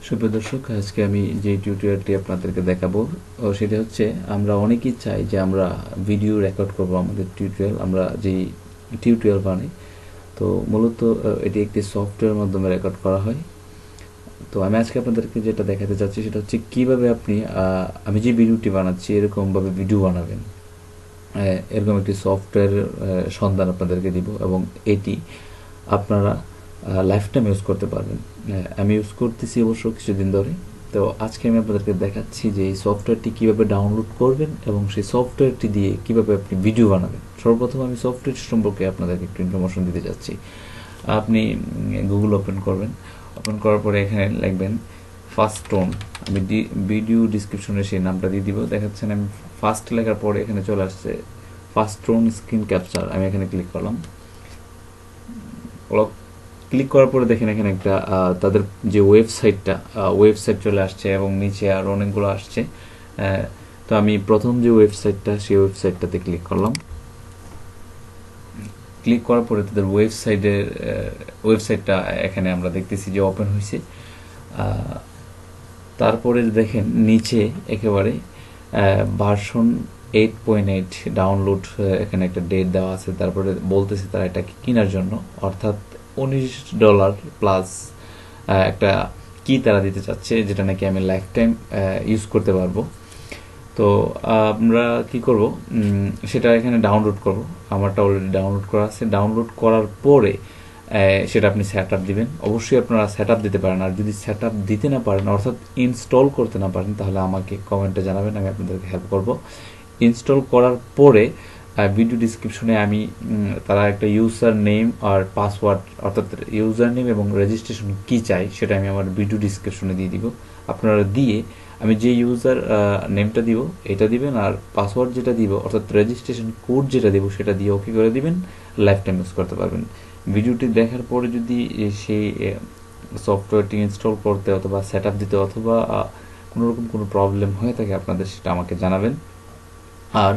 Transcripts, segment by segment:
সুপ্রিয় দর্শক, আজকে আমি যে টিউটোরিয়ালটি আপনাদেরকে দেখাবো সেটা হচ্ছে আমরা অনেকেই চাই যে আমরা ভিডিও রেকর্ড করব আমাদের টিউটোরিয়াল, আমরা যেই টিউটোরিয়াল বানাই। তো মূলত এটি একটি সফটওয়্যার মাধ্যমে রেকর্ড করা হয়। তো আমি আজকে আপনাদেরকে যেটা দেখাতে চাচ্ছি সেটা হচ্ছে কীভাবে আপনি আমি যে ভিডিওটি বানাচ্ছি এরকমভাবে ভিডিও বানাবেন। এরকম একটি সফটওয়্যার সন্ধান আপনাদেরকে দিব এবং এটি আপনারা লাইফ টাইম ইউজ করতে পারবেন। আমি ইউজ করতেছি অবশ্য কিছুদিন ধরে। তো আজকে আমি আপনাদেরকে দেখাচ্ছি যে এই সফটওয়্যারটি কীভাবে ডাউনলোড করবেন এবং সেই সফটওয়্যারটি দিয়ে কীভাবে আপনি ভিডিও বানাবেন। সর্বপ্রথম আমি সফটওয়্যার সম্পর্কে আপনাদেরকে একটু ইনফরমেশন দিতে যাচ্ছি। আপনি গুগল ওপেন করবেন, ওপেন করার পরে এখানে লিখবেন ফাস্টস্টোন। আমি ভিডিও ডিসক্রিপশনে সেই নামটা দিয়ে দিব। দেখাচ্ছেন আমি ফার্স্ট লেখার পরে এখানে চলে আসছে ফাস্টস্টোন স্ক্রিন ক্যাপচার। আমি এখানে ক্লিক করলাম। ক্লিক করার পরে দেখেন এখানে একটা তাদের যে ওয়েবসাইট চলে আসছে এবং নিচে আর অনেকগুলো আসছে। তো আমি প্রথম যে ওয়েবসাইটটা সেই ওয়েবসাইটটাতে ক্লিক করলাম। ক্লিক করার পরে তাদের ওয়েবসাইটটা এখানে আমরা দেখতেছি যে ওপেন হয়েছে। তারপরে দেখেন নিচে একেবারে ভার্সন 8.8 ডাউনলোড, এখানে একটা ডেট দেওয়া আছে। তারপরে বলতেছে তারা এটাকে কেনার জন্য, অর্থাৎ $19 প্লাস একটা কি তারা দিতে চাচ্ছে, যেটা নাকি আমি লাইফ টাইম ইউজ করতে পারবো। তো আমরা কি করব, সেটা এখানে ডাউনলোড করব। আমারটা অলরেডি ডাউনলোড করা আছে। ডাউনলোড করার পরে সেটা আপনি সেট আপ দিবেন। অবশ্যই আপনারা সেট আপ দিতে পারেন, আর যদি সেট আপ দিতে না পারেন অর্থাৎ ইনস্টল করতে না পারেন তাহলে আমাকে কমেন্টে জানাবেন, আমি আপনাদেরকে হেল্প করব। ইনস্টল করার পরে ভিডিও ডিসক্রিপশনে আমি তারা একটা ইউজার নেম আর পাসওয়ার্ড, অর্থাৎ ইউজার নেম এবং রেজিস্ট্রেশন কি চাই সেটা আমি আমার ভিডিও ডিসক্রিপশনে দিয়ে দিব। আপনারা দিয়ে আমি যে ইউজার নেমটা দিব এটা দিবেন, আর পাসওয়ার্ড যেটা দিব অর্থাৎ রেজিস্ট্রেশন কোড যেটা দিব সেটা দিয়ে ওকে করে দিবেন। লাইফ টাইম ইউজ করতে পারবেন। ভিডিওটি দেখার পরে যদি সেই সফটওয়্যারটি ইনস্টল করতে অথবা সেট আপ দিতে অথবা কোনোরকম কোনো প্রবলেম হয়ে থাকে আপনাদের, সেটা আমাকে জানাবেন। আর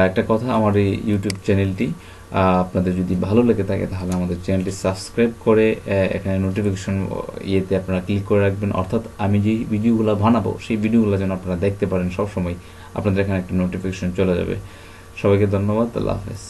একটা কথা, আমার এই ইউটিউব চ্যানেলটি আপনাদের যদি ভালো লেগে থাকে তাহলে আমাদের চ্যানেলটি সাবস্ক্রাইব করে এখানে নোটিফিকেশন ইয়েতে আপনারা ক্লিক করে রাখবেন, অর্থাৎ আমি যে ভিডিওগুলো বানাবো সেই ভিডিওগুলো যেন আপনারা দেখতে পারেন সবসময়, আপনাদের এখানে একটা নোটিফিকেশন চলে যাবে। সবাইকে ধন্যবাদ। আল্লাহ হাফেজ।